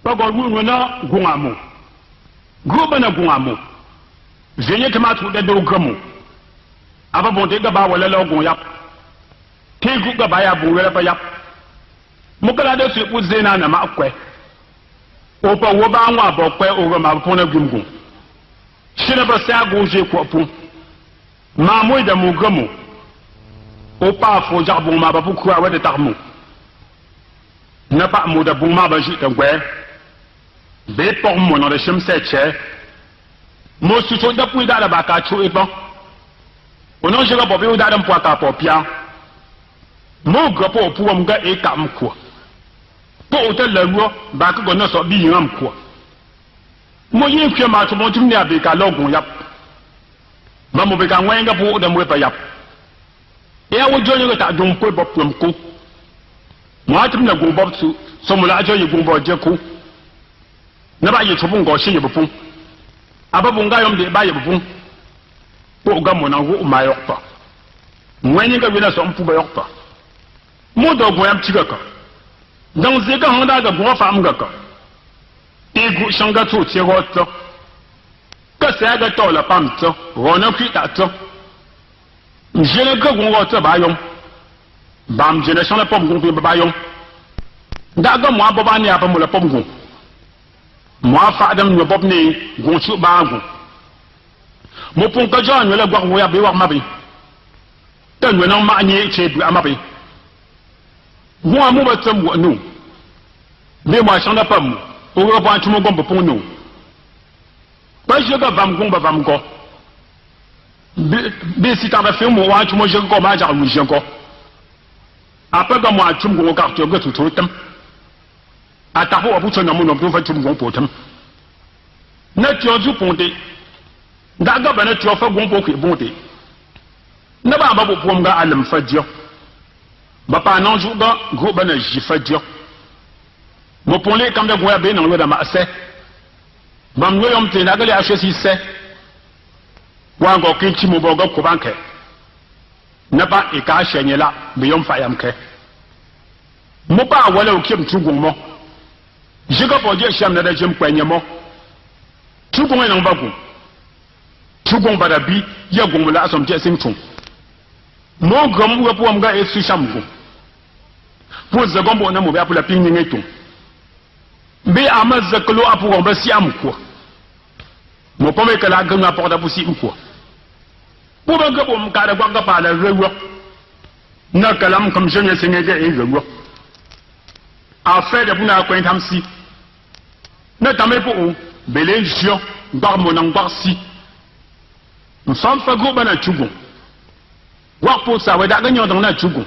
bago wu na gungamu gruba na gungamu zenye kama tu da dogamu aba bonde ga ba wala la gun yap te gu ga ba ya bu wala ba yap mukala da su pu zena na ma kwe o pa wo ba nwa ba kwe o ga ma pu na gumgun shine ba sa go je ko pu ma mo da mu gamu o pa fo jarbon ma ba pu kwa wa de tarmu na pa mo da bu ma ba ji da gwe be por mo no de shim se che mo su so da pu da la ba ka chu e bon ono je ga bo be da da pu ka po pia mo ga po pu mo ga e ka m ko po o te la ruo ba ka go no so bi yin am ko mo yin kwe ma to mo tum ne abi ka logun yap ma mo be ka ngwen ga po da mo pa yap ya wo jo ni ta dum ko bo pum ko mo atum na go bo su so mo la jo yi go bo je ko na ba yi to bun go shi yi bu pun ababu nga yom de ba yi bu pun po ga mo na wo ma yok pa ngwen ga wi na so mpu ba yok pa mo do go yam ti ga ka dan ze ga honda ga go fa am ga ka egu shanga tu ti ro to ka se ga to la pam to ro na ki ta to je le ga go to ba yom bam je ne shana pom go ba yom da ga mo abo ba ni apa mo la pom go mo fa adam no bob ni go chu ba go mo pon ka jo no la gwa wo ya be wa ma be tan no na ma ni che du amabe mo amu ba tam wo no be mo shana pam o ga ba tumo gombo pon no ba je ga bam gomba bam go be si ta ba fe mo wa tumo je ko ma ja lu je ko apa ga mo atum go ka to ga tu to tam ata ho abu to na mo no do fa tum go potam na ti oju ponte da ga ba na ti o fa go po ku bonte na ba ba bo pom ga alam fa dio ba pa non ju ga go ba na ji fa dio mo ponle kam da go ya be na lo da ma se bam no yom te na ga le a si se wa go kin ti mo bo ga ko banke na ba e ka shenye la be yom fa yam ke mo ba wala o kim tu go mo jiga bo je sham na da jim kwanye mo tu go na ba go tu go ba da bi ya go mo la asom je sim tu mo gam wo po mga e su sham go po za gombo na mo ba pula pin ni tu bi amaz zaklo apu go ba si am ko mo po me kala ga na po da bu si ko po ba ga bo mo ka da gwa ga pa la rewo na kalam kam jenye singe ga e rewo a fait de buna ko entam si na tamé po belé jio gbar mo na gbar si nous sommes fa go bana chugo wa po sa we da ga nyo na chugo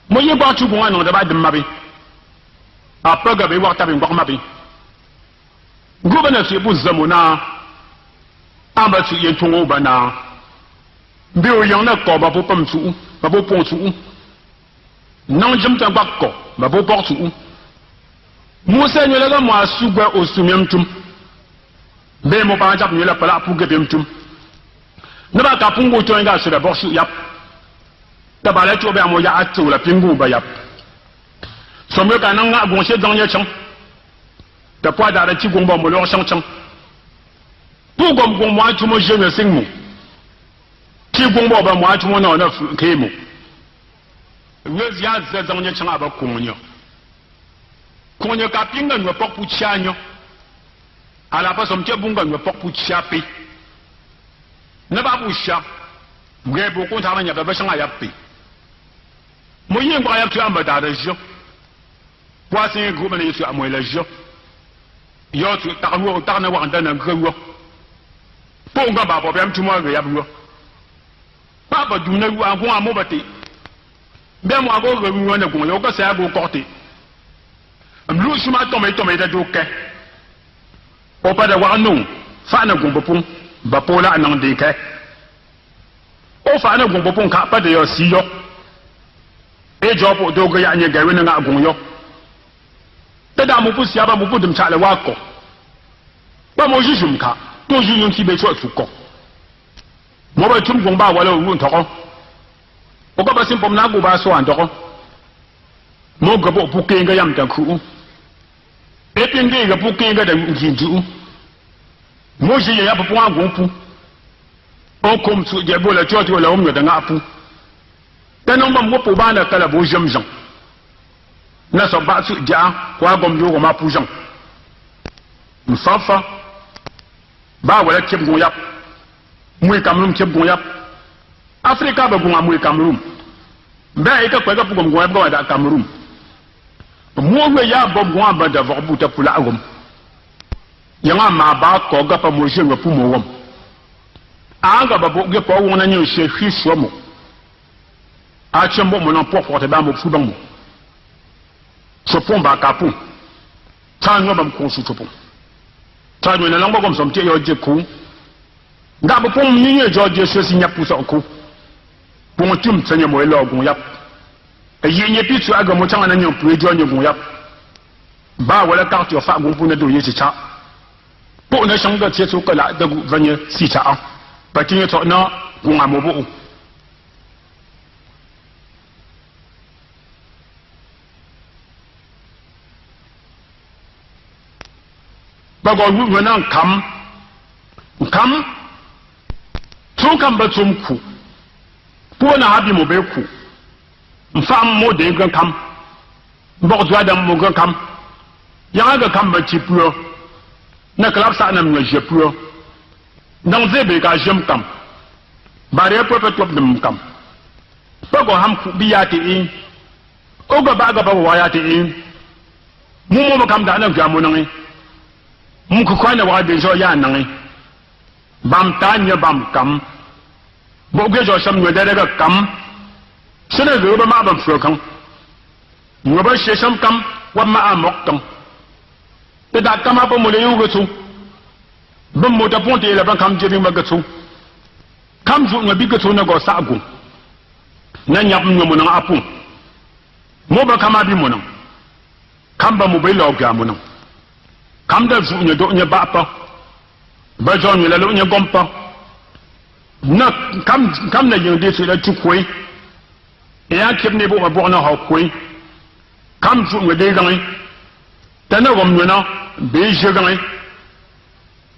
mo ye ba chugo wa no da ba dim mabe a pa ga be wa ta be gbar mabe go bana si bu zamona amba si yen tungo bana bi o yang na ko ba po pam su ba po pon su non jëm ta gbar ko ba po portu Musa ni la mo asugwa osumem tum be mo pa jap ni la pala pu gebem tum ne ba ka pungu to nga su da borsu yap ta ba la to be mo ya atu la pingu ba yap so me ka nan nga gon she dong ye chang ta po da ti gon ba mo lo chang chang pu gom gon mo atu mo je me sing mu ti gon ba mo atu mo na na ke mu wezi ya ze dong ye chang aba kunyo konyo ka pinga nwe pok pu chanyo ala pa som che bunga nwe pok pu chapi ne ba bu sha nge bu ko ta nya ba shanga ya pi mo yin kwa ya tu amba da de jo kwa sin groupe ne su amoy la jo yo tu ta wo ta na wa ndan na gwo po nga ba bo bem tu mo ya bu pa ba du na wu an ko amo ba te be mo ago gwo na gwo yo ko sa go korte mlu shuma tome da doke o pada wa nu fa na gumbo pun ba pola nan de ke o fa na gumbo pun ka pada yo si yo e jobo dogo ya nye gawe na agun yo tada mu pu sia ba mu pu dum cha le wa ko ba mo ji shum ka to ju yun ti be cho su ko mo ba tum gumba wala wu to ko o ko ba sim pom na go ba so an to ko mo gabo pu ke nga yam ta ku e puis que pour qu'il y ait des gens, moi j'ai un peu pour un groupe. On comme sur des bols, tu as tout là, on me donne un peu. T'as non pas moi pour banner que la beau j'aime Jean. N'a pas pas sur dia, quoi comme yo comme un pou Jean. M'fafa. Bah voilà qui est bon yap. Moi Cameroun qui est bon yap. Afrique a bon moi Cameroun. Ben et que quoi pour comme bon yap Cameroun. Moi me ya bon bon ba d'avoir bout pour la gomme. Yanga ma ba ko ga pa mo je me pour mo wom. Anga ba bo ge po wona nyi she hwi so mo. A chembo mo na po porte ba mo fu ba mo. So pon ba ka pu. Ta nyo ba ko su to pon. Ta nyo na lang ba kom som tie yo je ku. Nga ba pon nyi nyi jo je so si nya pu so ku. Pon tum tsenye mo elo gun yap. Yenye pitu aga mo changa na nyo pu jo nyo gun yap. Ba wala carte yo fa gun pu na do ye cha. Po na shanga tie so ka la da gu vanye si cha a. Ba tin to na gun amo bo. Ba go wu na kam tun kan ba tum ku po na habi mo be ku mfa mo de gan kam bo do adam mo gan kam ya ga kam ba ti puro na klap sa na mo je puro dan zebe ka jem kam ba re po pe top dum kam ba go ham ku biya ti in o ga ba wa ya ti in mo kam da na ga mo nan mu ku kwana wa de jo ya nan bam ta nya bam kam bo ge jo sam nwe de ga kam sene ge ba ma bam fro kan nwe ba she sam kam wa ma amok kam te da kam ba mo le yu ge tu bam mo da ponte la ban kam je bi ma ge tu kam ju nwe bi ge tu na go sa gu na nyap nwe mo na apu mo ba kama bi mo na kam ba mo be lo ga mo na kam da ju nwe do nye ba pa ba jo nwe la lo nye gompa na kam na yin de la tu koi e ya kip ne bo ba na ha koi kam ju nwe de gang ta na gom nwe na be je gang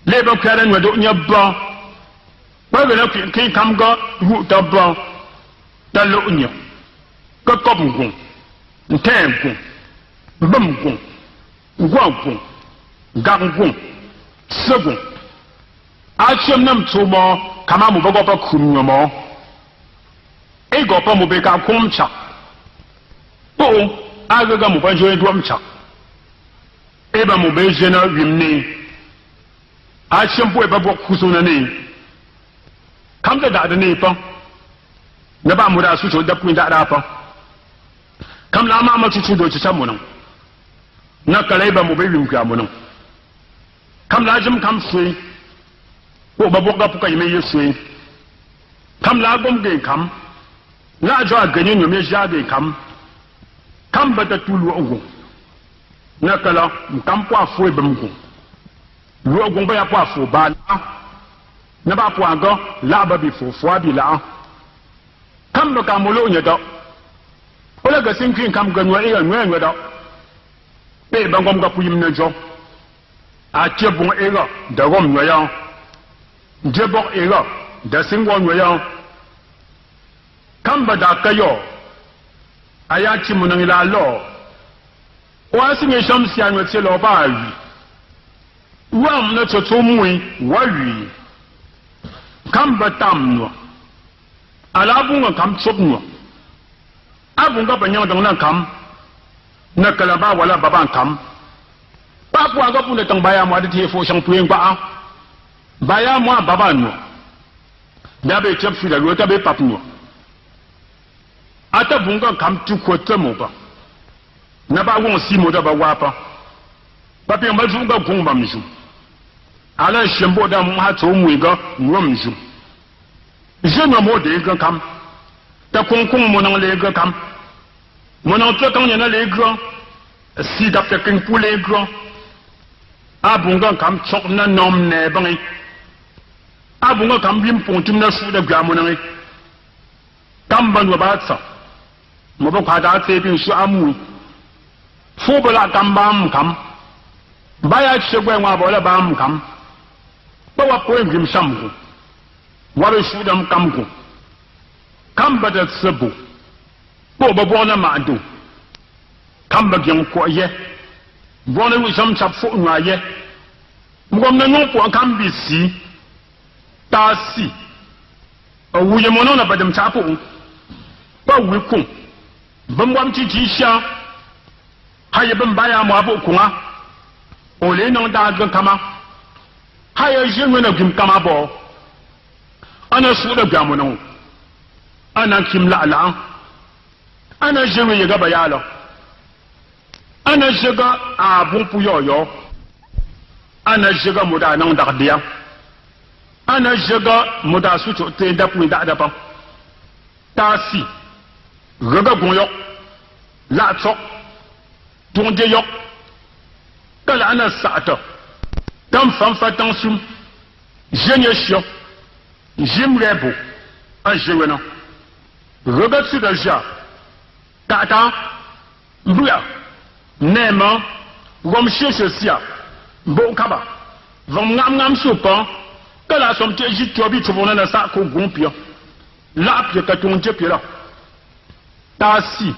le ba ka nwe do nye ba ba be na ki kam ga ru ta ba ta lo nye ka kop ngun ntem ngun bam ngun gwa ngun gang ngun segun achem nam tumo kama mu bogo pa kunyo mo e go pa mu be ka kumcha o agaga mu pa joe duamcha e ba mu be jena wimni achem po e ba bo kusuna ni kam da ne pa na ba mu da su cho da kun da pa kam la ma chuchu do cha mu nan na kale ba mu be wim ka mu nan kam la jim kam sui ko ba boga puka yime yesui kam la gom ge kam la jo agani no me ja ge kam ba ta tulu ogo na kala kam po afo e bamgo lu ogo ba ya po afo ba na ba po ago la ba bi fo fo abi la kam ba kam lo nya do ola ga sin kin kam ga no e no do be ba gom ga pu yim na jo a tie bon ega da gom no ya je bok ega da singwa no ya kamba da kayo aya ti mun ila lo wa singe shamsi an wete lo ba wi wa mun to to mu wa wi kamba tam no ala bunga kam chop no abunga banya dong na kam na kala ba wala baban kam pa kwa ga pun tang baya mo ade fo shang pueng ba baya mo baba no da be chep fi da lo ta be pap no ata bunga kam tu ko temo ba na ba won si mo da ba wa pa ba pe ma zu ga gun ba mju ala shembo da mo ha to mu ga no mju je no mo de ga kam ta kun kun mo nang le ga kam mo nang to kan na le ga si da pe kin pu le ga abunga kam chok na nom ne bangi abunga kam bim pontum na su da gamu na kam ban wa ba tsa mo ba ka da te bin su amu fu bala kam bam kam Baya chegwe ngwa bola bam kam. Ba wa ko ngim samku. Wa be shudam kamku. Kam ba da sebu. Bo ba bona ma do. Kam ba gyam ko ye. Bona wi sam chap fo nwa ye. Ngom na nyon po kam bi si. Ta si. Wu ye mono na ba dem chapo. Ba wi ku. Bam wam chi chi sha. Ha ye bam baya mo abo ku nga. O le nong da gan kama. Ha ye jengwe na gim kama bo. Ana su da gamu no. Ana kim la la. Ana jengwe ye ga ba ya lo. Ana jega a bon pu yo yo. Ana jega muda nong da dia. Ana jega muda su to te da pu da pa. Ta si. Rega gon yo. La tsok. Ton de yo. Kala ana sa'ata. Tam fam fa tansum. Jenye sio. Jim rebo. A jewena. Rega su da ja. Tata. Mbouya. Nema. Rom sheshe sia. Bo kaba. Vom ngam sopan. Kala som te jit tobi tubona na sa ko gompia. La pye ka ton je pira. Ta si.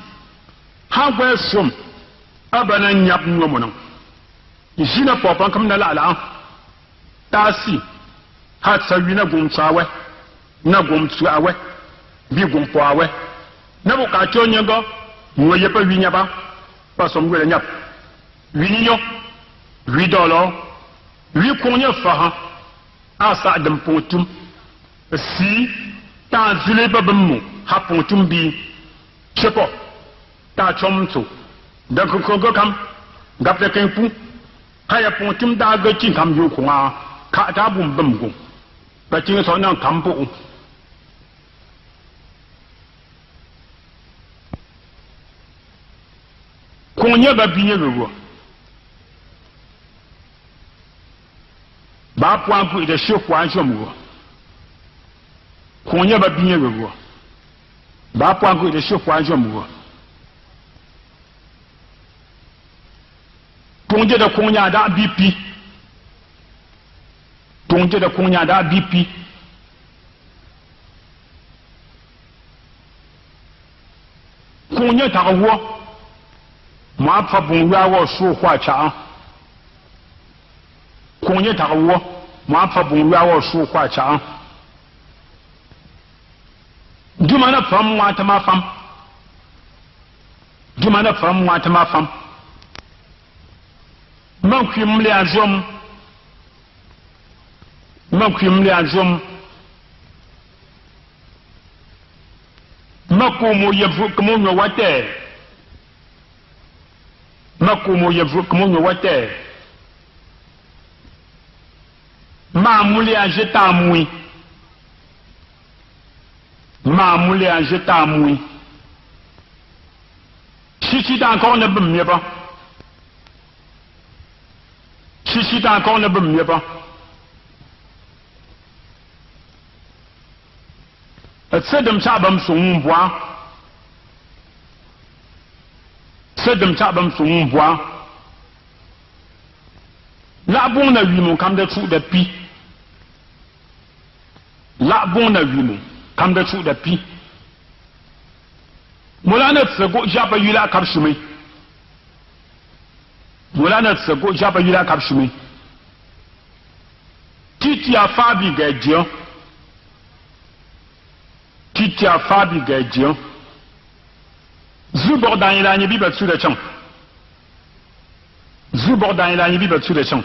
Ha gwe som. Abana nyap ngomono. Jina popan kam na la. Ta si. Ha sa wi na gom tsawe. Na gom tsawe. Bi gom poawe. Na bu ka tonye go. Mo ye pa wi nyaba. Pa som gwe nyap. Wi nyo. Wi dolo. Wi konye fa. Asa dem pontum. Si. Ta zile ba bemu. Ha pontum bi. Chepo. Ta chomto. Da ko kam. Gap de kenpu. Haya pontum da ga chin kam yu kuma. Ka ta bum bum go. Ba chin so nan kam po. Konye ba binye go. Ba point pour de chef point jomo. Konye ba binye go. Ba point pour de chef point jomo. Tonje da konya da BP. Tonje da konya da BP. Konye ta wo. Ma fa bon wa wo so kwa cha. Konye ta wo. Ma fa bon wa wo so kwa cha. Dumana fam wa ta ma fam. Dumana fam wa ta ma fam. Man kwim le azom. Man kwim le azom. Makomo yevu komo nyo wate. Makomo yevu komo nyo wate. Ma mouli a jeta moui. Ma mouli a jeta moui. Si t'as encore ne bum y'a pas. Si t'as encore ne bum y'a pas. C'est de m'sabam son bois. C'est de m'sabam son bois. La bonne a 8 mon cam de trou de pi. La bonne a 8 mon cam de trou de pi. Moulana se go japa yula kapsumi. Moulana se go japa yula kapsumi. Titi a fabi gadjo. Titi a fabi gadjo. Zubordan il a ni biba dessus de champ. Zubordan il a ni biba dessus de champ.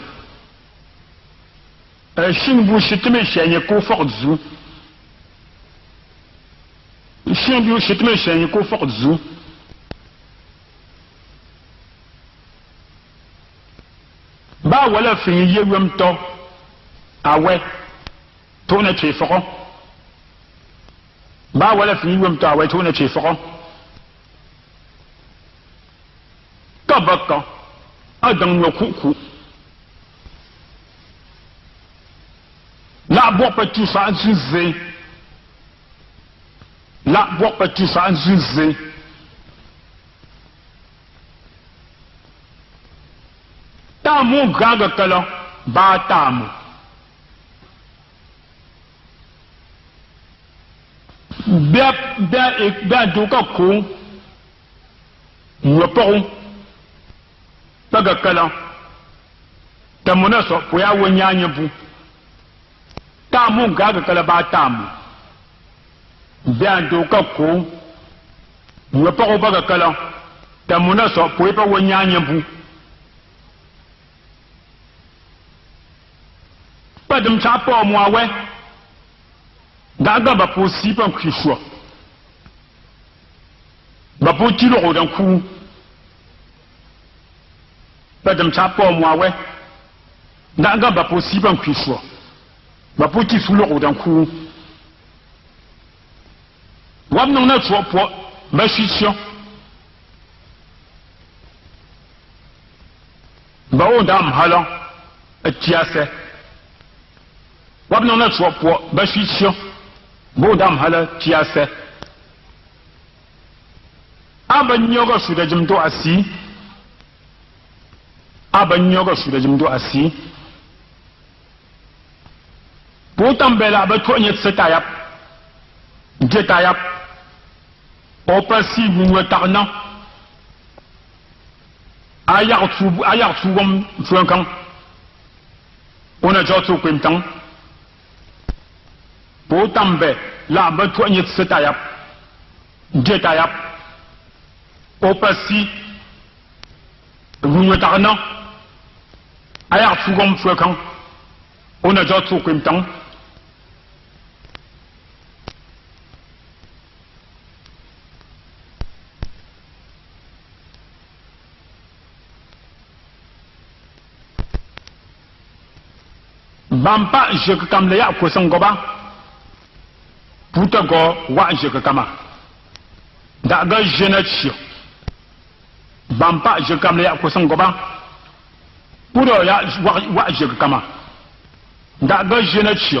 Shingbu shitme shenye ko fort zu. Shingbu shitme shenye ko fort zu. Ba wala fin yewem to. Awe. Tone che foro. Ba wala fin yewem to awe tone che foro. Kabaka. Adang no kuku. La boire pas tout ça en zuzé. La boire pas tout ça en zuzé. tamu gaga kala ba tamu bia duka ku nyoporu baga kala tamuna so poya wonyanya bu tamu gaga kala ba tamu bia duka ku nyoporu baga kala tamuna so poya pa wonyanya bu padum chapo mwawe gaga ba po si pan kwisho ba po tilo odan ku padum chapo mwawe gaga ba po si pan kwisho ba po ti fulo odan ku wam no na cho po ba shisho ba o dam hala atiase wab no na cho po ba shisho bo dam hala tiase abanyoga suda jimdo asi abanyoga suda jimdo asi bo tambela ba to nyet setayap jetayap o pasi bu tarna ayar tu gom fuankan ona jotu kwimtang bo tambe la ba to nyet setayap jetayap o pasi bu tarna ayar tu gom fuankan ona jotu kwimtang bampa je kam le ya ko sangoba puta go wa je kama da ga jenachi bampa je kam le ya ko sangoba pudo ya wa je kama da ga jenachi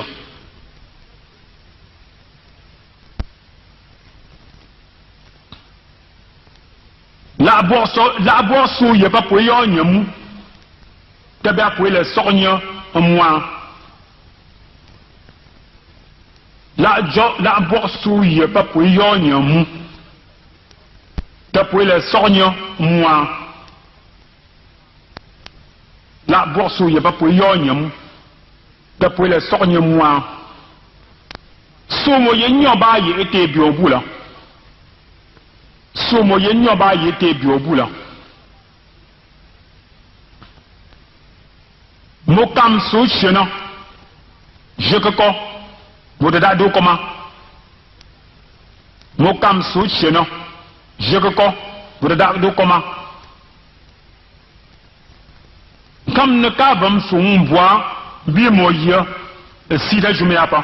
la borso ye pas pour yo nyemu tabe pour le sornya moi la borsu ye pas pour yo nyemu ta pour le sornya moi la borsu ye pas pour yo nyemu ta pour le sornya moi somo ye nyoba ye ete bi obula somo ye nyoba ye ete bi obula mokam so chena je ko bodada do koma mokam so chena je ko bodada do koma kam ne ka bam so mbwa bi moye si da jume apa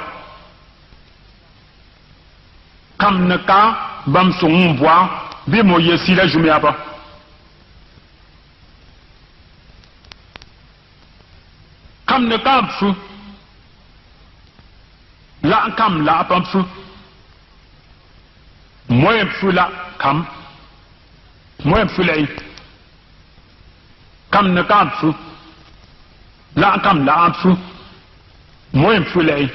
kam ne ka bam so mbwa bi moye si da jume apa kam ne kam fu la kam la pam fu moyen fu la kam moyen fu lay kam ne kam fu la kam la fu moyen fu lay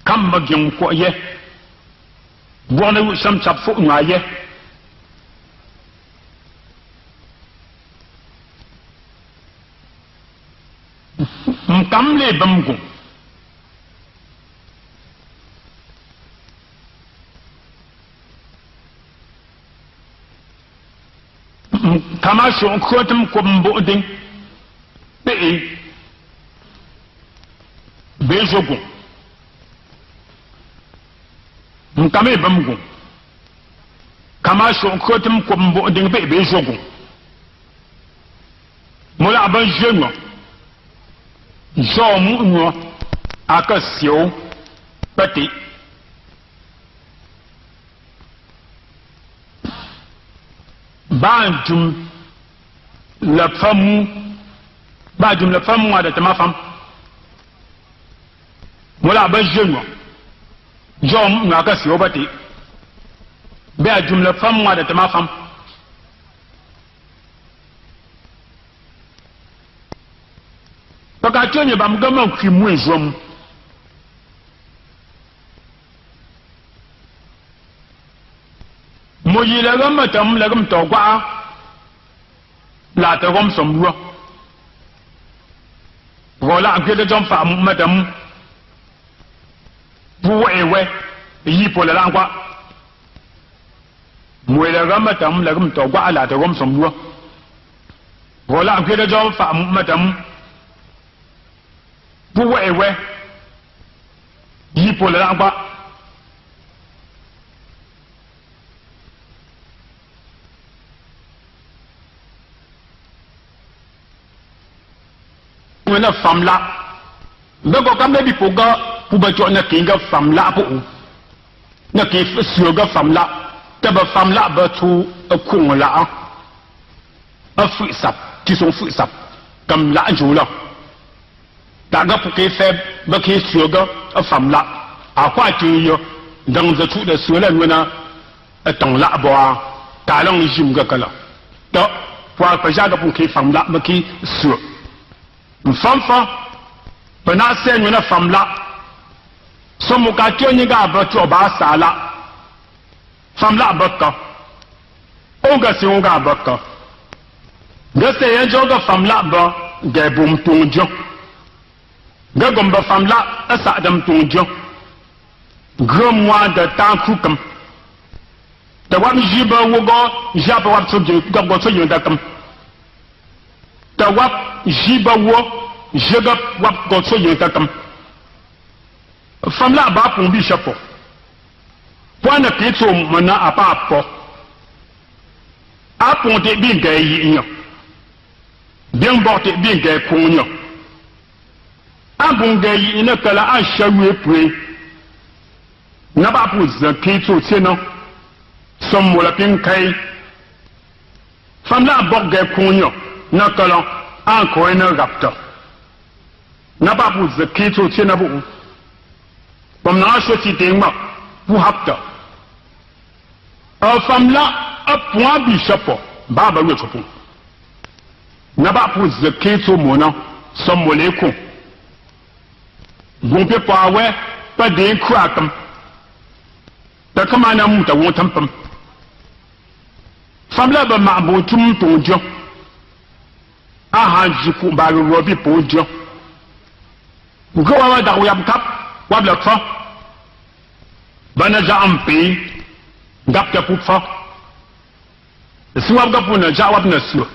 kam ma gyong ko ye bona wu sam chap fu nga ye kam le bam go kama shon khotum ko mbo ding be jogo kama bam go kama shon khotum ko mbo ding be jogo mola ban jeune zomu nyo aka sio pati bajum la famu da tamafam mola ban jeune zom aka sio pati bajum la famu da tamafam ka tyo nye bam gama kwi mwe zom mo yi la gama tam la gam to kwa la ta gom som ruwa rola ke de jom fa madam bu ewe yi po la kwa mo la gama tam la gam to kwa la ta gom som ruwa rola ke de jom fa madam bu ewe yi po la kwa na fam la be ko kam bi po ga pu ba jo na kinga fam la po na ki sio ga fam la ta ba fam la ba tu ku la a fu sap ki son fu sap kam la ju la ta ga pu ke fe ba ki sio ga a fam la a kwa ti yo dang za tu da sio la na a tong la bo ta long jim ga kala to kwa pa ja ga pu ke fam la ba ki sio mfamfa bana se nyuna famla so muka tyo nyinga abato ba sala famla abaka onga si onga abaka gase yenjo ga famla ba ga bum tunjo ga gomba famla asa adam tunjo gromwa da tankukam da wam jiba wogo jaba wam so ga go so yunda kam ta wap jiba wo jega wap go so yin kakam famla ba pon bi chapo point ke to mana apa po apon te bi ga yi nyo bien borte bi ga kunyo abun ga yi ina kala a shawe pwe na ba pu ke to teno som mo la pin kai famla bok ga kunyo na kala an ko ina rapta na ba bu zakito ce na bu bam na so ti de ma bu hapta famla a point bi chapo ba ba we chopo na ba bu zakito mona som moleko gumpe pa we pa de krakam ta kama na mu ta won tampam famla ba ma bu tum tonjo aha jiku ba ro bi pojo ngo wa da wa kap wa blak fa bana ja ampi gap ta pu fa suwa ga pu na ja wa na su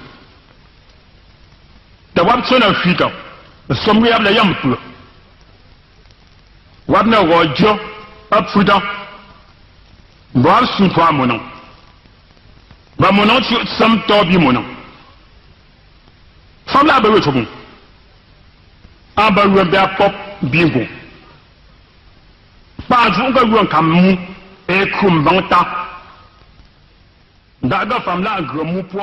da wa so na fika so mu ya bla yam pu wa na rojo apuda ba su to mono ba mono ti sam to bi mono famla ba we to bu aba ruwan da pop bingo ba ju ga ruwan kamu e kum bangta da ga famla agramu po